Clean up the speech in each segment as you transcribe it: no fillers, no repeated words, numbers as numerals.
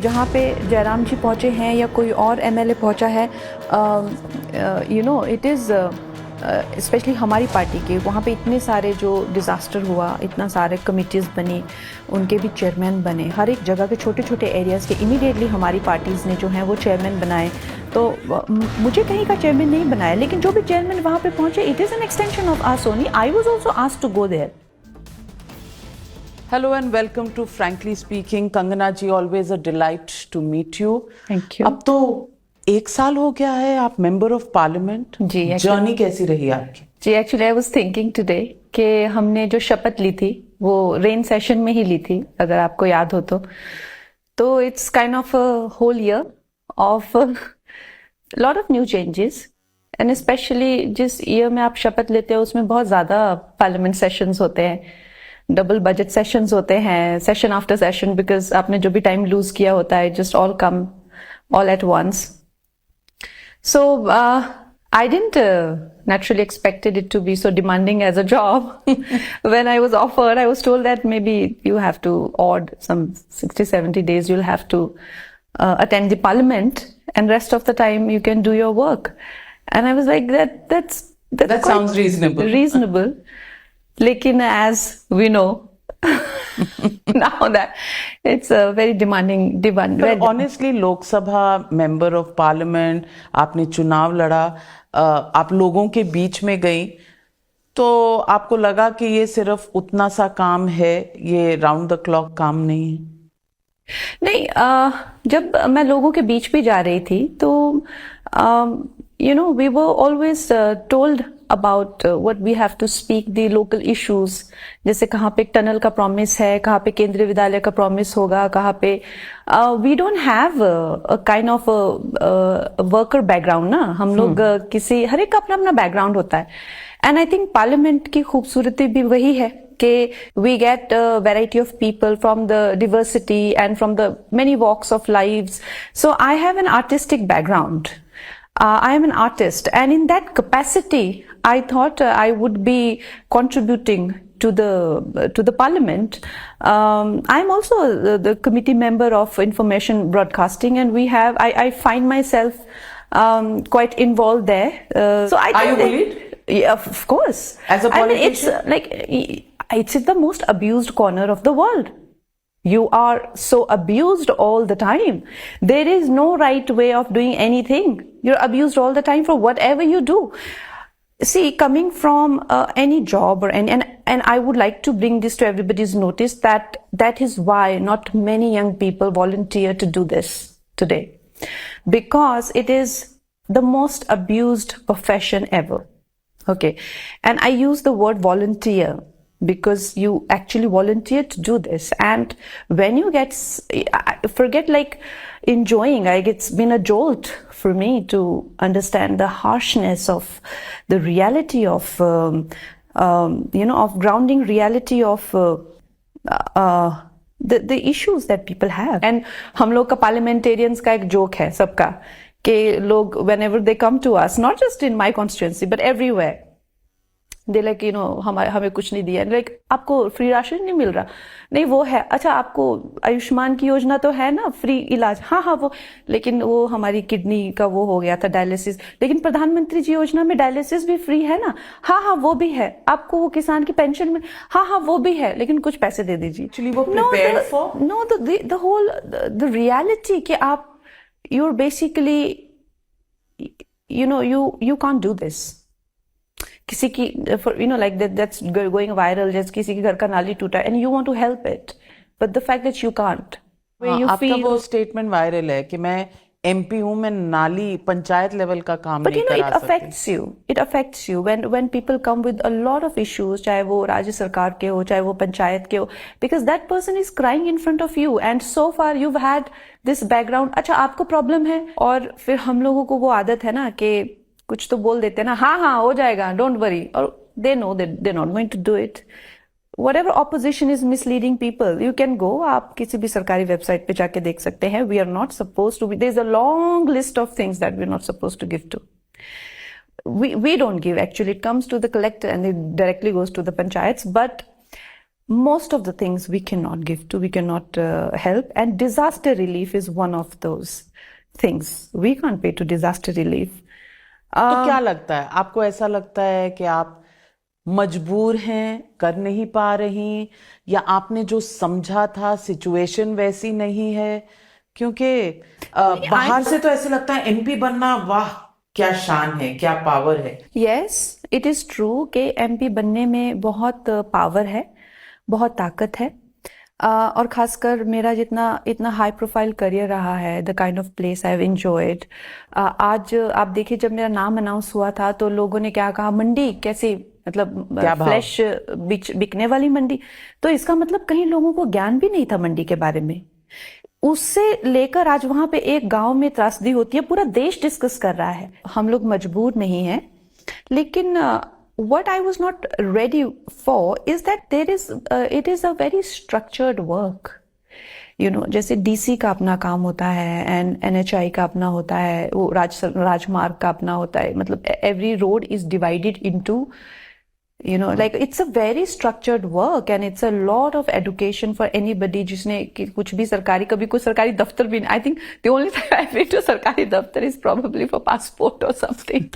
जहाँ पे जयराम जी पहुँचे हैं या कोई और एमएलए पहुँचा है, you know it is specially हमारी पार्टी के वहाँ पे इतने सारे जो डिज़ास्टर हुआ, इतना सारे कमिटीज़ बनी, उनके भी चेयरमैन बने, हर एक जगह के छोटे छोटे एरियाज़ के इमीडिएटली हमारी पार्टीज़ ने जो हैं वो चेयरमैन बनाए। तो मुझे कहीं का चेयरमैन नहीं बनाया, लेकिन जो भी चेयरमैन वहाँ पे पहुँचे, it is an extension of our Sony. I was also asked to go there. Hello and welcome to Frankly Speaking. Kangana ji, always a delight to meet you. Thank you. अब तो 1 साल हो गया है आप मेंबर ऑफ पार्लियामेंट। जी, journey कैसी रही आपकी? जी, actually I was thinking today कि हमने जो शपथ ली थी वो रेन सेशन में ही ली थी, अगर आपको याद हो तो it's kind of a whole year of lot of new changes, and specially जिस ईयर में आप शपथ लेते हो उसमें बहुत ज्यादा पार्लियामेंट सेशंस होते हैं, डबल बजट सेशंस होते हैं, सेशन आफ्टर सेशन, बिकॉज आपने जो भी टाइम लूज किया होता है just all come all at once. So I didn't naturally expected it to be so demanding as a job. When I was offered, I was told that maybe you have to odd some 60-70 days you'll have to attend the parliament, and rest of the time you can do your work. And I was like, that sounds reasonable. Reasonable. Lekin as we know now that it's a very demanding. But honestly, Lok Sabha member of parliament, आपने चुनाव लड़ा, आप लोगों के बीच में गई, तो आपको लगा कि ये सिर्फ उतना सा काम है, ये राउंड द क्लॉक काम नहीं है? नहीं, जब मैं लोगों के बीच भी जा रही थी तो you know, we were always told about what we have to speak the local issues. जैसे कहाँ पे एक टनल का प्रॉमिस है, कहाँ पे केंद्रीय विद्यालय का प्रॉमिस होगा, कहाँ पे we don't have a kind of a worker background ना, हम लोग किसी हर एक का अपना अपना बैकग्राउंड होता है. And I think पार्लियामेंट की खूबसूरती भी वही है कि we get a variety of people from the diversity and from the many walks of lives. So I have an artistic background. I am an artist, and in that capacity, I thought I would be contributing to the parliament. I am also the committee member of information broadcasting, and I find myself quite involved there. So I Are you bullied? Yeah, of course. As a politician? I mean, it's the most abused corner of the world. You are so abused all the time. There is no right way of doing anything. You're abused all the time for whatever you do. See, coming from any job or and I would like to bring this to everybody's notice that is why not many young people volunteer to do this today, because it is the most abused profession ever. Okay, and I use the word volunteer because you actually volunteer to do this, and when you forget like enjoying, like it's been a jolt for me to understand the harshness of the reality of you know, of grounding reality of the issues that people have. And हम लोग का parliamentarians का एक joke है सबका कि लोग whenever they come to us, not just in my constituency but everywhere, they like, you know, हमें कुछ नहीं दिया, like आपको फ्री राशन नहीं मिल रहा, नहीं वो है, अच्छा आपको आयुष्मान की योजना तो है ना, फ्री इलाज, हाँ वो, लेकिन वो हमारी किडनी का वो हो गया था डायलिसिस, लेकिन प्रधानमंत्री जी योजना में डायलिसिस भी फ्री है ना, हाँ वो भी है, आपको वो किसान की पेंशन में, हाँ वो भी है, लेकिन कुछ पैसे दे दीजिए. Actually वो prepared for? No, the whole the reality कि आप you're basically, you know, you can't do this. किसी की you know, like that's going viral, just किसी के घर का नाली टूटा and you want to help it, but the fact that you can't, where you feel. आपका वो स्टेटमेंट वायरल है कि मैं MP हूँ, मैं नाली पंचायत लेवल का काम but नहीं you know, करा it affects you when people come with a lot of issues, चाहे वो राज्य सरकार के हो, चाहे वो पंचायत के हो, because that person is crying in front of you, and so far you've had this background. अच्छा आपको प्रॉब्लम है, और फिर हम लोगों को वो आदत है ना कि कुछ तो बोल देते हैं ना, हाँ हो जाएगा, डोंट वरी, और they know that they're not going to do it. Whatever opposition is misleading people, you can go, आप किसी भी सरकारी वेबसाइट पे जाके देख सकते हैं. We are not supposed to be, there's a long list of things that we're not supposed to give to. We don't give, actually it comes to the collector and it directly goes to the panchayats, but most of the things we cannot give to, we cannot help, and disaster relief is one of those things. We can't pay to disaster relief. तो क्या लगता है आपको? ऐसा लगता है कि आप मजबूर हैं, कर नहीं पा रही, या आपने जो समझा था सिचुएशन वैसी नहीं है? क्योंकि बाहर से तो ऐसे लगता है एमपी बनना, वाह क्या शान है, क्या पावर है। Yes, it is true कि एमपी बनने में बहुत पावर है, बहुत ताकत है। और खासकर मेरा जितना इतना हाई प्रोफाइल करियर रहा है, the kind of place I have enjoyed. आज आप देखिए, जब मेरा नाम अनाउंस हुआ था तो लोगों ने क्या कहा, मंडी कैसी, मतलब फ्लैश बिकने वाली मंडी। तो इसका मतलब कहीं लोगों को ज्ञान भी नहीं था मंडी के बारे में। उससे लेकर आज वहां पे एक गांव में त्रासदी होती है, पूरा देश डिस्कस कर रहा है। हम लोग मजबूर नहीं हैं, लेकिन what I was not ready for is that it is a very structured work. जैसे डीसी का अपना काम होता है, एंड एनएचआई का अपना होता है, वो राजमार्ग का अपना होता है। मतलब every road is divided into, like it's a very structured work and it's a lot of education for anybody जिसने कुछ भी सरकारी, कभी कोई सरकारी दफ्तर भी, I think the only time I've been to सरकारी दफ्तर is probably for passport or something.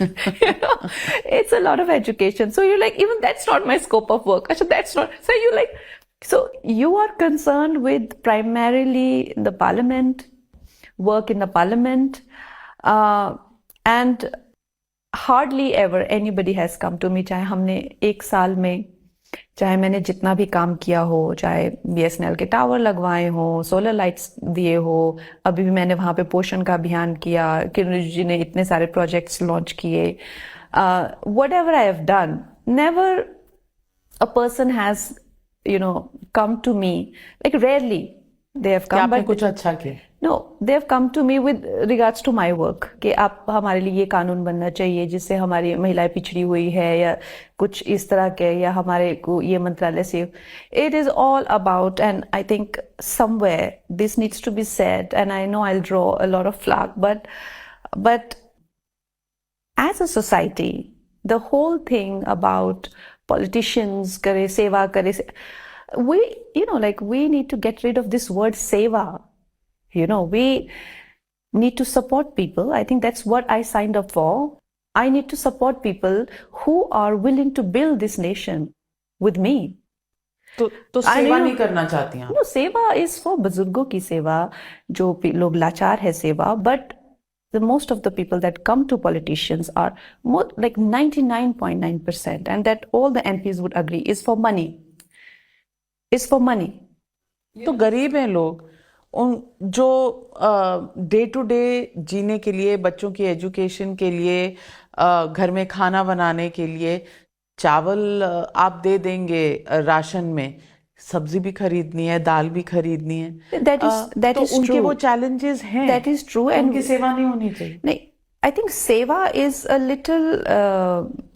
It's a lot of education. So you're like, even that's not my scope of work. So that's not, so you're like, so you are concerned with primarily the parliament, work in the parliament, and hardly ever anybody has come to me, चाहे हमने एक साल में, चाहे मैंने जितना भी काम किया हो, चाहे बीएसएनएल के टावर लगवाए हो, सोलर लाइट्स दिए हो, अभी भी मैंने वहां पे पोषण का अभियान किया, किरण जी ने इतने सारे प्रोजेक्ट्स लॉन्च किए, whatever I have done, never a person has come to me, like rarely they have come, but कुछ अच्छा किया? No, they have come to me with regards to my work कि आप हमारे लिए ये कानून बनना चाहिए जिससे हमारी महिलाएं पिछड़ी हुई है, या कुछ इस तरह के, या हमारे को ये मंत्रालय से। It is all about, and I think somewhere this needs to be said, and I know I'll draw a lot of flack, but as a society, the whole thing about politicians करे सेवा करे, we we need to get rid of this word seva. We need to support people. I think that's what I signed up for. I need to support people who are willing to build this nation with me. तो सेवा नहीं करना चाहती हैं? No, सेवा is for बुजुर्गों की सेवा, जो लोग लाचार है सेवा, but the most of the people that come to politicians are more like 99.9%, and that all the MPs would agree is for money. Is for money. तो गरीब हैं लोग, उन जो डे टू डे जीने के लिए, बच्चों की एजुकेशन के लिए, घर में खाना बनाने के लिए, चावल आप दे देंगे राशन में, सब्जी भी खरीदनी है, दाल भी खरीदनी है, that तो is उनके true. वो चैलेंजेस हैं। That is true. And उनकी सेवा नहीं होनी चाहिए? नहीं, I think सेवा is a little,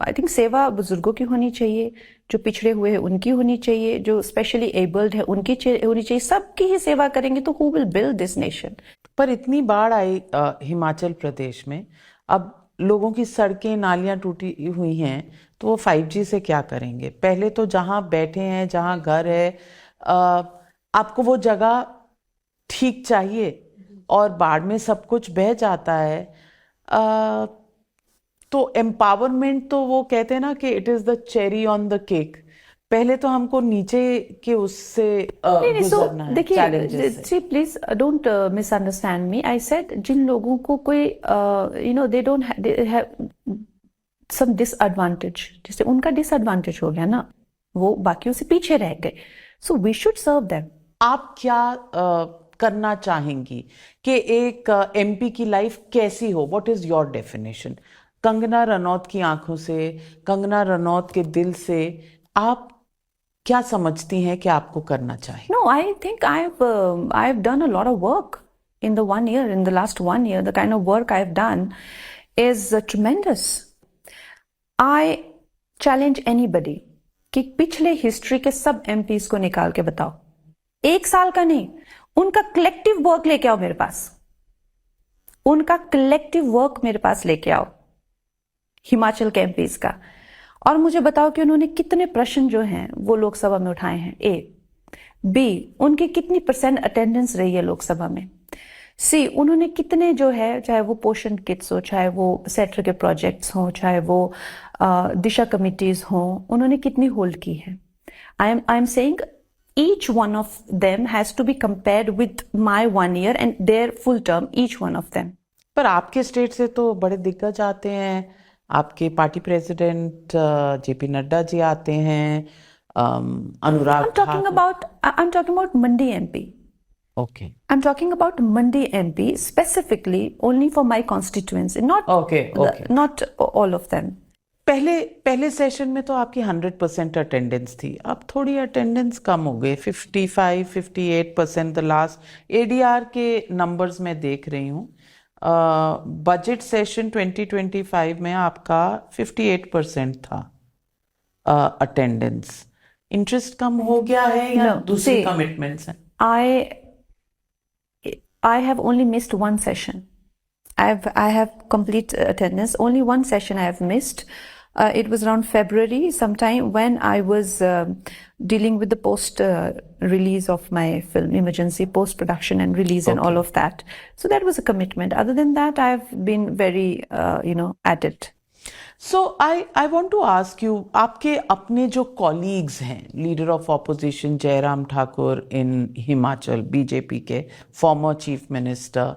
I think सेवा बुजुर्गों की होनी चाहिए, जो पिछड़े हुए हैं उनकी होनी चाहिए, जो स्पेशली एबल्ड है उनकी होनी चाहिए। सबकी ही सेवा करेंगे तो who will build this nation? पर इतनी बाढ़ आई हिमाचल प्रदेश में, अब लोगों की सड़कें नालियां टूटी हुई हैं, तो वो 5G से क्या करेंगे? पहले तो जहां बैठे हैं, जहां घर है, आपको वो जगह ठीक चाहिए, और बाढ़ में सब कुछ बह जाता है। तो एम्पावरमेंट तो वो कहते हैं ना कि it is the cherry on the cake. पहले तो हमको नीचे के उससे गुजरना है, challenges से। Please don't misunderstand me. I said जिन लोगों को कोई they don't have some disadvantage, जैसे उनका डिसएडवांटेज हो गया ना, वो बाकियों से पीछे रह गए, so we should serve them. आप क्या करना चाहेंगी कि एक एमपी की लाइफ कैसी हो? What is your definition? Kangana Ranaut की आंखों से, कंगना रनौत के दिल से आप क्या समझती हैं कि आपको करना चाहिए? No, I think I've done a lot of work in the 1 year, in the last 1 year. The kind of work I've done is tremendous. I challenge anybody कि पिछले हिस्ट्री के सब एमपीज को निकाल के बताओ, एक साल का नहीं, उनका कलेक्टिव वर्क लेके आओ मेरे पास, उनका कलेक्टिव वर्क मेरे पास लेके आओ हिमाचल के एमपीज का, और मुझे बताओ कि उन्होंने कितने प्रश्न जो हैं वो लोकसभा में उठाए हैं। एक बी उनकी कितनी % अटेंडेंस रही है लोकसभा में, सी उन्होंने कितने जो है, चाहे वो पोषण किट्स हो, चाहे वो सेक्टर के प्रोजेक्ट्स हों, चाहे वो दिशा कमिटीज हों, उन्होंने कितनी होल्ड की है. I am saying each one of them has to be compared with my 1 year and their full term, each one of them. पर आपके स्टेट से तो बड़े दिग्गज आते हैं, आपके party president JP Nadda ji आते हैं, अनुराग I'm talking about Mandi MP. Okay I'm talking about Mandi MP specifically only for my constituency, not Okay. not all of them. पहले सेशन में तो आपकी 100% अटेंडेंस थी, अब थोड़ी अटेंडेंस कम हो गई, 55-58% द लास्ट एडीआर के नंबर्स में देख रही हूँ. बजट सेशन 2025 में आपका 58% था अटेंडेंस. इंटरेस्ट कम हो गया है या No, दूसरी see, कमिटमेंट्स हैं? I have only missed one session. I have complete attendance. Only one session I have missed. It was around February sometime when I was dealing with the post release of my film, emergency post production and release and all of that. So that was a commitment. Other than that, I've been very at it. So I want to ask you, आपके अपने जो colleagues हैं, leader of opposition Jairam Thakur in Himachal BJP के former chief minister,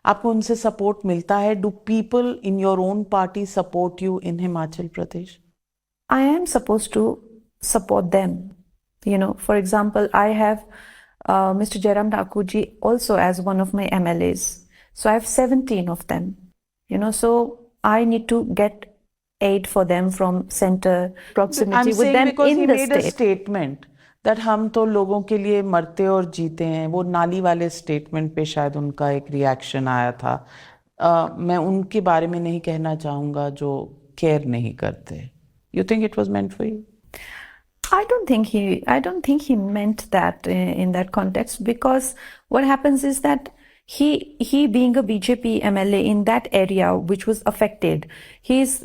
आपको उनसे support मिलता है? Do people in your own party support you in Himachal Pradesh? I am supposed to support them. For example, I have Mr. Jairam Thakur ji also as one of my MLAs. So I have 17 of them. So I need to get aid for them from center, proximity with them because in he the made state. a statement that हम तो लोगों के लिए मरते और जीते हैं. वो नाली वाले स्टेटमेंट पे शायद उनका एक रिएक्शन आया था. मैं उनके बारे में नहीं कहना चाहूंगा जो केयर नहीं करते. You think it was meant for you? I don't think he meant that in that context, because what happens is that he being a BJP MLA in that area which was affected, he's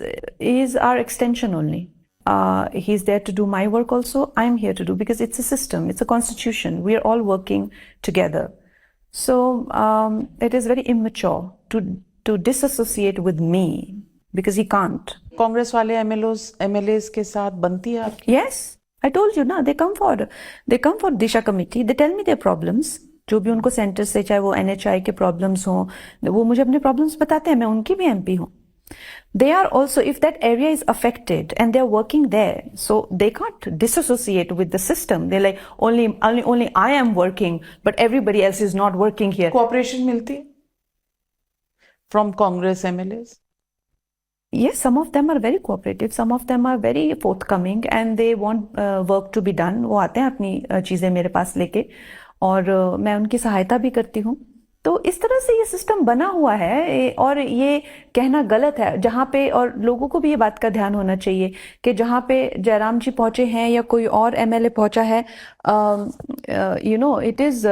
our extension only. He's there to do my work also. I'm here to do, because it's a system, it's a constitution. We are all working together. So it is very immature to disassociate with me, because he can't. Congress वाले MLAs के साथ बनती है आपकी? Yes, I told you ना, they come for Disha committee, they tell me their problems. जो भी उनको सेंटर से, चाहे वो NHI के प्रॉब्लम्स हों, वो मुझे अपने प्रॉब्लम्स बताते हैं. मैं उनकी भी MP हूँ. They are also, if that area is affected and they're working there, so they can't disassociate with the system. They're like, only I am working, but everybody else is not working here. Cooperation मिलती है from Congress MLAs? Yes, some of them are very cooperative, some of them are very forthcoming and they want work to be done. वो आते हैं अपनी चीजें मेरे पास लेके, और मैं उनकी सहायता भी करती हूँ. तो इस तरह से ये सिस्टम बना हुआ है, और ये कहना गलत है जहाँ पे, और लोगों को भी ये बात का ध्यान होना चाहिए कि जहाँ पे जयराम जी पहुंचे हैं या कोई और MLA पहुंचा है, इट इज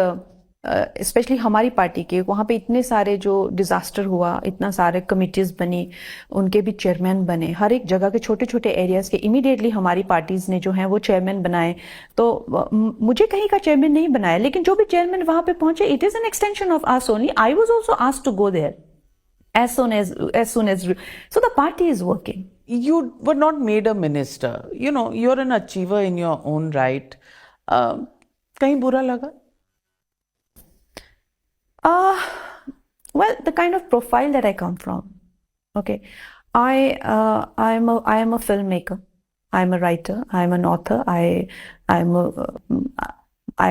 स्पेशली हमारी पार्टी के, वहाँ पे इतने सारे जो डिजास्टर हुआ, इतना सारे कमिटीज बनी, उनके भी चेयरमैन बने, हर एक जगह के छोटे छोटे एरियाज के इमीडिएटली हमारी पार्टीज ने जो है वो चेयरमैन बनाए. तो मुझे कहीं का चेयरमैन नहीं बनाया, लेकिन जो भी चेयरमैन वहां पे पहुंचे, it is an extension of us only. I was also asked to go there as soon as so the party is working. You were not made a minister. You're an achiever in your own right. कहीं बुरा लगा? Well, the kind of profile that I come from. Okay, I am a filmmaker. I'm a writer. I'm an author. I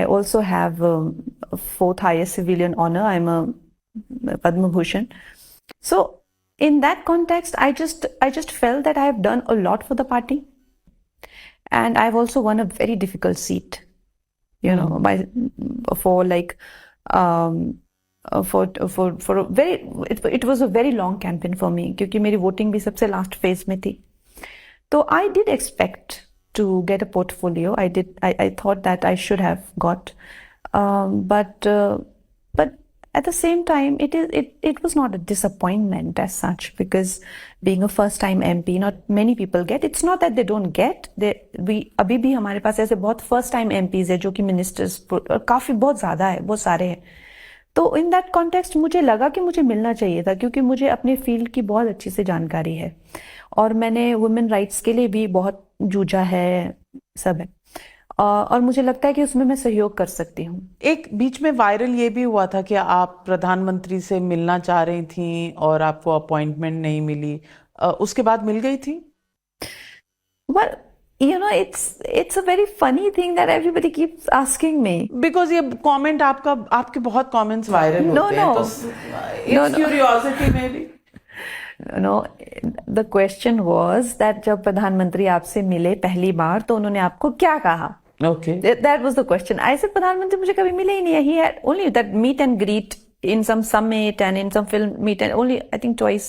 also have fourth highest civilian honor. I'm a Padma Bhushan. So in that context, I just felt that I have done a lot for the party, and I've also won a very difficult seat. For like. For a very, it was a very long campaign for me, क्योंकि मेरी voting भी सबसे last phase में थी. तो I did expect to get a portfolio. I thought that I should have got, but at the same time, it was not a disappointment as such, because being a first time MP, not many people get. It's not that they don't get. अभी भी हमारे पास ऐसे बहुत first time MPs है जो कि ministers काफी बहुत ज्यादा है, बहुत सारे हैं. तो इन दैट कॉन्टेक्स्ट मुझे लगा कि मुझे मिलना चाहिए था, क्योंकि मुझे अपने फील्ड की बहुत अच्छी से जानकारी है और मैंने वुमेन राइट्स के लिए भी बहुत जूझा है, सब है, और मुझे लगता है कि उसमें मैं सहयोग कर सकती हूँ. एक बीच में वायरल ये भी हुआ था कि आप प्रधानमंत्री से मिलना चाह रही थी और आपको अपॉइंटमेंट नहीं मिली, उसके बाद मिल गई थी? Well, you know, it's a very funny thing that everybody keeps asking me. Because ये कमेंट आपके बहुत कमेंट्स वायरल No, होते हैं, no. तो No, इट्स no. क्यूरियोसिटी में भी. No, the question was that जब प्रधानमंत्री आपसे मिले पहली बार तो उन्होंने आपको क्या कहा? Okay. That was the question. I said प्रधानमंत्री मुझे कभी मिले ही नहीं है. He had only that meet and greet in some summit and in some film meet and only I think twice